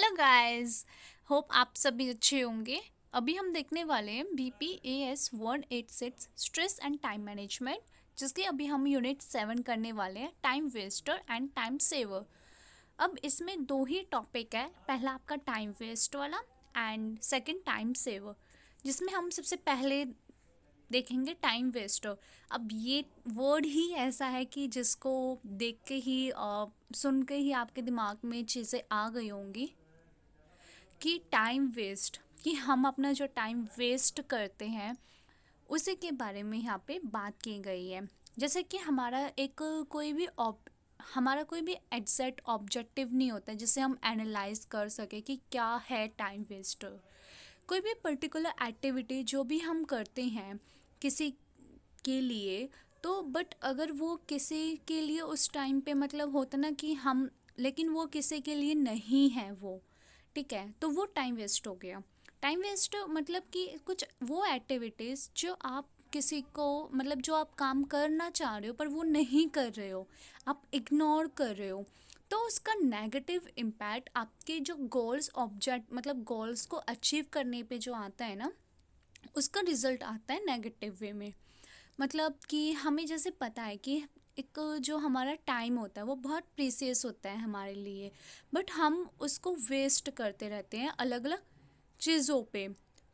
Hello guys. Hope आप सभी अच्छे होंगे। अभी हम देखने वाले हैं BPAS 186 stress and time management, जिसके अभी हम यूनिट 7 करने वाले हैं, time waster and time saver. अब इसमें दो ही टॉपिक है, पहला आपका टाइम वेस्ट वाला एंड सेकंड टाइम सेवर, जिसमें हम सबसे पहले देखेंगे टाइम वेस्टर। अब ये वर्ड ही ऐसा है कि जिसको देख के ही सुन के ही आपके दिमाग में चीज़ें आ गई होंगी कि टाइम वेस्ट, कि हम अपना जो टाइम वेस्ट करते हैं उसी के बारे में यहाँ पे बात की गई है। जैसे कि हमारा कोई भी एग्जैक्ट ऑब्जेक्टिव नहीं होता है जिसे हम एनालाइज कर सके कि क्या है टाइम वेस्ट। कोई भी पर्टिकुलर एक्टिविटी जो भी हम करते हैं किसी के लिए, तो बट अगर वो किसी के लिए उस टाइम पे मतलब होता ना कि हम, लेकिन वो किसी के लिए नहीं है वो, ठीक है, तो वो टाइम वेस्ट हो गया। टाइम वेस्ट मतलब कि कुछ वो एक्टिविटीज़ जो आप किसी को मतलब जो आप काम करना चाह रहे हो पर वो नहीं कर रहे हो, आप इग्नोर कर रहे हो, तो उसका नेगेटिव इम्पैक्ट आपके जो गोल्स ऑब्जेक्ट मतलब गोल्स को अचीव करने पे जो आता है ना, उसका रिजल्ट आता है नेगेटिव वे में। मतलब कि हमें जैसे पता है कि एक जो हमारा टाइम होता है वो बहुत प्रीसियस होता है हमारे लिए, बट हम उसको वेस्ट करते रहते हैं अलग अलग चीज़ों पे।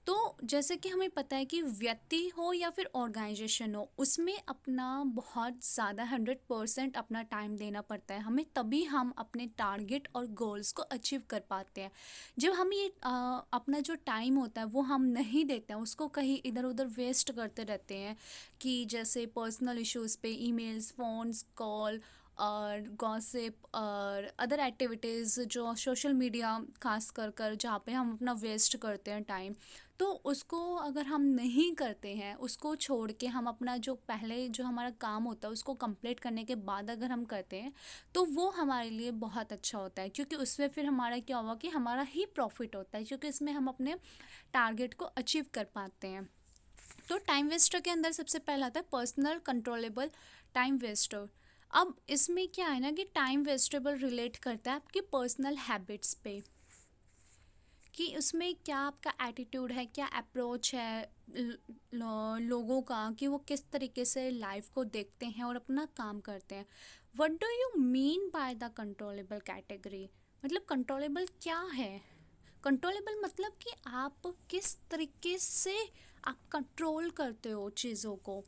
तो जैसे कि हमें पता है कि व्यक्ति हो या फिर ऑर्गेनाइजेशन हो, उसमें अपना बहुत ज़्यादा 100% अपना टाइम देना पड़ता है हमें, तभी हम अपने टारगेट और गोल्स को अचीव कर पाते हैं। जब हम ये अपना जो टाइम होता है वो हम नहीं देते हैं, उसको कहीं इधर उधर वेस्ट करते रहते हैं, कि जैसे पर्सनल इश्यूज़ पे ईमेल्स, फ़ोन्स, कॉल और गॉसिप और अदर एक्टिविटीज़ जो सोशल मीडिया खास कर जहाँ पे हम अपना वेस्ट करते हैं टाइम, तो उसको अगर हम नहीं करते हैं, उसको छोड़ के हम अपना जो पहले जो हमारा काम होता है उसको कंप्लीट करने के बाद अगर हम करते हैं, तो वो हमारे लिए बहुत अच्छा होता है, क्योंकि उसमें फिर हमारा क्या होगा कि हमारा ही प्रॉफिट होता है, क्योंकि इसमें हम अपने टारगेट को अचीव कर पाते हैं। तो टाइम वेस्टर के अंदर सबसे पहला आता है पर्सनल कंट्रोलेबल टाइम वेस्टर। अब इसमें क्या है ना कि टाइम वेस्टेबल रिलेट करता है आपकी पर्सनल हैबिट्स पे, कि उसमें क्या आपका एटीट्यूड है, क्या अप्रोच है लोगों का, कि वो किस तरीके से लाइफ को देखते हैं और अपना काम करते हैं। What do you mean by the controllable category? मतलब कंट्रोलेबल क्या है? कंट्रोलेबल मतलब कि आप किस तरीके से आप कंट्रोल करते हो चीज़ों को।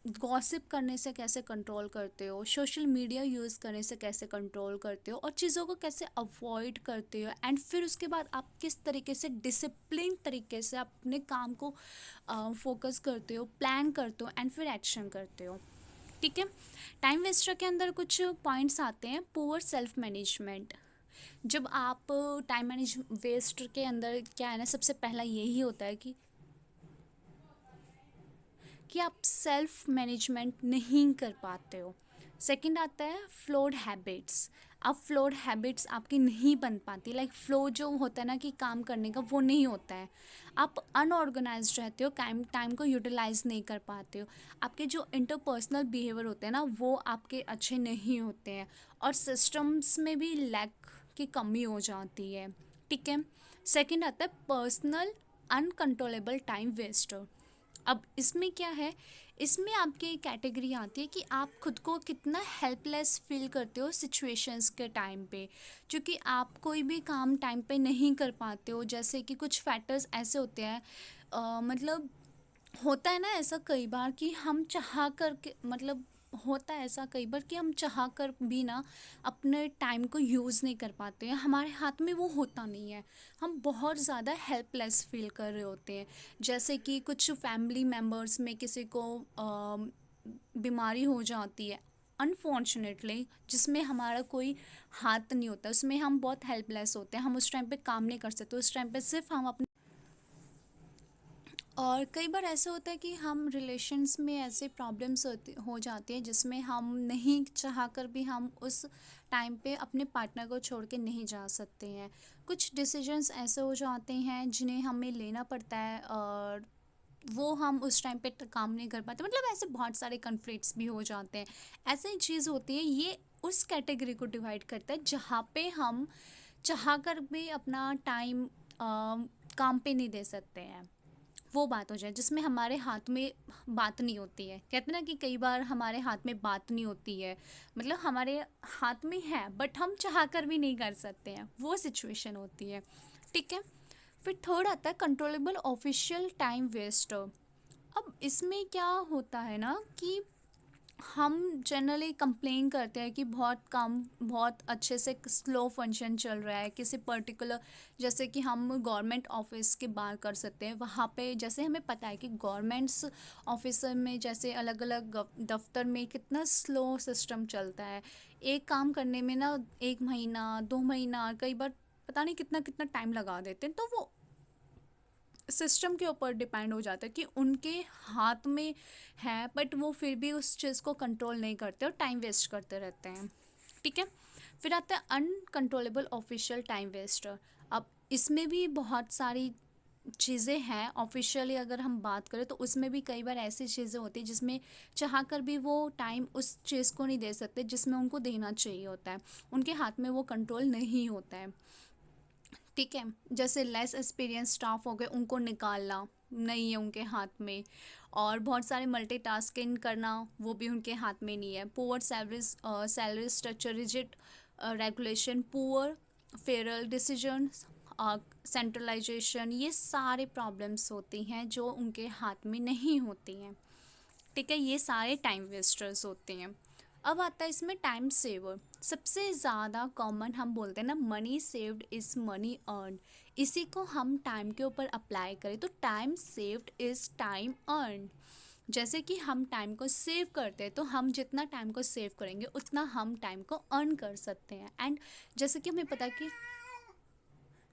गॉसिप करने से कैसे कंट्रोल करते हो, सोशल मीडिया यूज़ करने से कैसे कंट्रोल करते हो, और चीज़ों को कैसे अवॉइड करते हो, एंड फिर उसके बाद आप किस तरीके से डिसिप्लिन तरीके से अपने काम को फोकस करते हो, प्लान करते हो एंड फिर एक्शन करते हो। ठीक है। टाइम वेस्टर के अंदर कुछ पॉइंट्स आते हैं। Poor self management. जब आप टाइम मैनेज वेस्ट के अंदर क्या है ना, सबसे पहला यही होता है कि आप सेल्फ मैनेजमेंट नहीं कर पाते हो। सेकंड आता है फ्लोड हैबिट्स। अब फ्लोड हैबिट्स आपकी नहीं बन पाती, लाइक फ्लो जो होता है ना कि काम करने का, वो नहीं होता है। आप अनऑर्गेनाइज्ड रहते हो, टाइम टाइम को यूटिलाइज नहीं कर पाते हो। आपके जो इंटरपर्सनल बिहेवियर होते हैं ना, वो आपके अच्छे नहीं होते हैं, और सिस्टम्स में भी लैक की कमी हो जाती है। ठीक है। सेकंड आता है पर्सनल अनकंट्रोलेबल टाइम वेस्टर। अब इसमें क्या है, इसमें आपकी कैटेगरी आती है कि आप खुद को कितना हेल्पलेस फील करते हो सिचुएशंस के टाइम पे, क्योंकि आप कोई भी काम टाइम पे नहीं कर पाते हो। जैसे कि कुछ फैक्टर्स ऐसे होते हैं, मतलब होता है ना ऐसा कई बार कि हम चाह कर के मतलब होता है ऐसा कई बार कि हम चाह कर भी ना अपने टाइम को यूज़ नहीं कर पाते हैं, हमारे हाथ में वो होता नहीं है, हम बहुत ज़्यादा हेल्पलेस फील कर रहे होते हैं। जैसे कि कुछ फैमिली मेम्बर्स में किसी को बीमारी हो जाती है अनफॉर्चुनेटली, जिसमें हमारा कोई हाथ नहीं होता, उसमें हम बहुत हेल्पलेस होते हैं, हम उस टाइम पे काम नहीं कर सकते, उस टाइम पे सिर्फ हम अपने। और कई बार ऐसा होता है कि हम रिलेशन्स में ऐसे प्रॉब्लम्स हो जाती हैं जिसमें हम नहीं चाह कर भी हम उस टाइम पे अपने पार्टनर को छोड़ के नहीं जा सकते हैं। कुछ डिसीजंस ऐसे हो जाते हैं जिन्हें हमें लेना पड़ता है, और वो हम उस टाइम पे काम नहीं कर पाते, मतलब ऐसे बहुत सारे कन्फ्लिक्ट्स भी हो जाते हैं। ऐसे ही चीज़ होती है, ये उस कैटेगरी को डिवाइड करता है जहाँ पे हम चाह कर भी अपना टाइम काम पे नहीं दे सकते हैं। वो बात हो जाए जिसमें हमारे हाथ में बात नहीं होती है। कहते हैं ना कि कई बार हमारे हाथ में बात नहीं होती है, मतलब हमारे हाथ में है बट हम चाह कर भी नहीं कर सकते हैं, वो सिचुएशन होती है। ठीक है। फिर थर्ड आता है कंट्रोलेबल ऑफिशियल टाइम वेस्ट। अब इसमें क्या होता है ना कि हम जनरली कंप्लेन करते हैं कि बहुत काम बहुत अच्छे से स्लो फंक्शन चल रहा है किसी पर्टिकुलर, जैसे कि हम गवर्नमेंट ऑफिस की बात कर सकते हैं। वहाँ पे जैसे हमें पता है कि गवर्नमेंट्स ऑफिसर में जैसे अलग अलग दफ्तर में कितना स्लो सिस्टम चलता है। एक काम करने में ना 1 महीना 2 महीना कई बार पता नहीं कितना कितना टाइम लगा देते हैं। तो वो सिस्टम के ऊपर डिपेंड हो जाता है कि उनके हाथ में है बट वो फिर भी उस चीज़ को कंट्रोल नहीं करते और टाइम वेस्ट करते रहते हैं। ठीक है। फिर आता है अनकंट्रोलेबल ऑफिशियल टाइम वेस्ट। अब इसमें भी बहुत सारी चीज़ें हैं। ऑफिशियली अगर हम बात करें तो उसमें भी कई बार ऐसी चीज़ें होती हैं जिसमें चाह कर भी वो टाइम उस चीज़ को नहीं दे सकते जिसमें उनको देना चाहिए होता है। उनके हाथ में वो कंट्रोल नहीं होता है। ठीक है। जैसे लेस एक्सपीरियंस स्टाफ हो गए, उनको निकालना नहीं है उनके हाथ में। और बहुत सारे मल्टीटास्किंग करना वो भी उनके हाथ में नहीं है। Poor salary structure, rigid regulation, poor feral decision, centralisation, ये सारे प्रॉब्लम्स होती हैं जो उनके हाथ में नहीं होती हैं। ठीक है। ये सारे टाइम वेस्टर्स होते हैं। अब आता है इसमें टाइम सेवर। सबसे ज़्यादा कॉमन हम बोलते हैं ना, money saved is money earn. इसी को हम टाइम के ऊपर अप्लाई करें तो time saved is time earn. जैसे कि हम टाइम को सेव करते हैं तो हम जितना टाइम को सेव करेंगे उतना हम टाइम को अर्न कर सकते हैं। एंड जैसे कि हमें पता है कि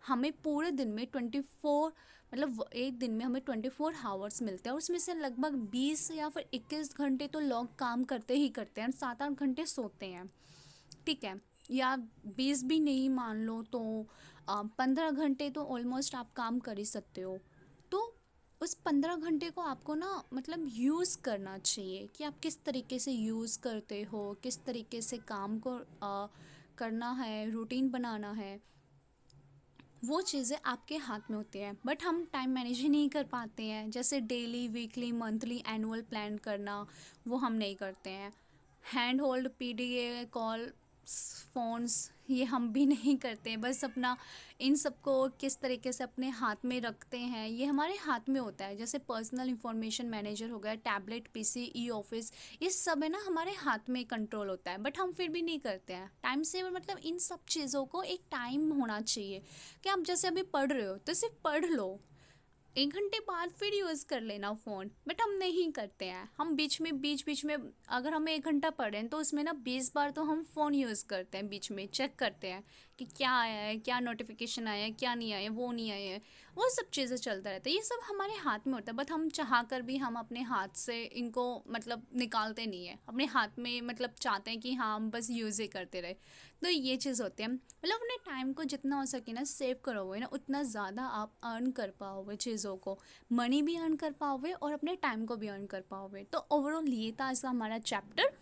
हमें पूरे दिन में 24, मतलब एक दिन में हमें 24 आवर्स मिलते हैं और उसमें से लगभग 20 या फिर 21 घंटे तो लोग काम करते ही करते हैं, 7-8 घंटे सोते हैं। ठीक है। या 20 भी नहीं मान लो तो 15 घंटे तो ऑलमोस्ट आप काम कर ही सकते हो। तो उस 15 घंटे को आपको ना मतलब यूज़ करना चाहिए कि आप किस तरीके से यूज़ करते हो, किस तरीके से काम को करना है, रूटीन बनाना है। वो चीज़ें आपके हाथ में होती हैं बट हम टाइम मैनेज ही नहीं कर पाते हैं। जैसे daily, weekly, monthly, annual plan करना वो हम नहीं करते हैं। Hand hold PDA call, phones, ये हम भी नहीं करते हैं। बस अपना इन सबको किस तरीके से अपने हाथ में रखते हैं ये हमारे हाथ में होता है। जैसे पर्सनल इंफॉर्मेशन मैनेजर हो गया, टैबलेट, पीसी, ई ऑफिस, ये सब है ना हमारे हाथ में कंट्रोल होता है बट हम फिर भी नहीं करते हैं। टाइम सेवर मतलब इन सब चीज़ों को एक टाइम होना चाहिए कि आप जैसे अभी पढ़ रहे हो तो सिर्फ पढ़ लो, 1 घंटे बाद फिर यूज़ कर लेना फ़ोन। बट हम नहीं करते हैं। हम बीच बीच में अगर हम 1 घंटा पढ़ रहे हैं तो उसमें ना 20 बार तो हम फ़ोन यूज़ करते हैं, बीच में चेक करते हैं कि क्या आया है, क्या नोटिफिकेशन आया है, क्या नहीं आया, वो नहीं आया है। वो सब चीज़ें चलता रहता है। ये सब हमारे हाथ में होता है बट हम चाह कर भी हम अपने हाथ से इनको मतलब निकालते नहीं है अपने हाथ में, मतलब चाहते हैं कि हाँ हम बस यूज़ ही करते रहे। तो ये चीज़ होती है। मतलब अपने टाइम को जितना हो सके ना सेव करोगे ना उतना ज़्यादा आप अर्न कर पाओगे चीज़ों को, मनी भी अर्न कर पाओगे और अपने टाइम को भी अर्न कर पाओगे। तो ओवरऑल ये था आज का हमारा चैप्टर।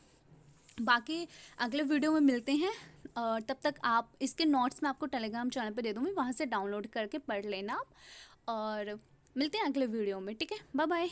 बाकी अगले वीडियो में मिलते हैं। और तब तक आप इसके नोट्स मैं आपको टेलीग्राम चैनल पे दे दूँगी, वहाँ से डाउनलोड करके पढ़ लेना आप। और मिलते हैं अगले वीडियो में। ठीक है, बाय बाय।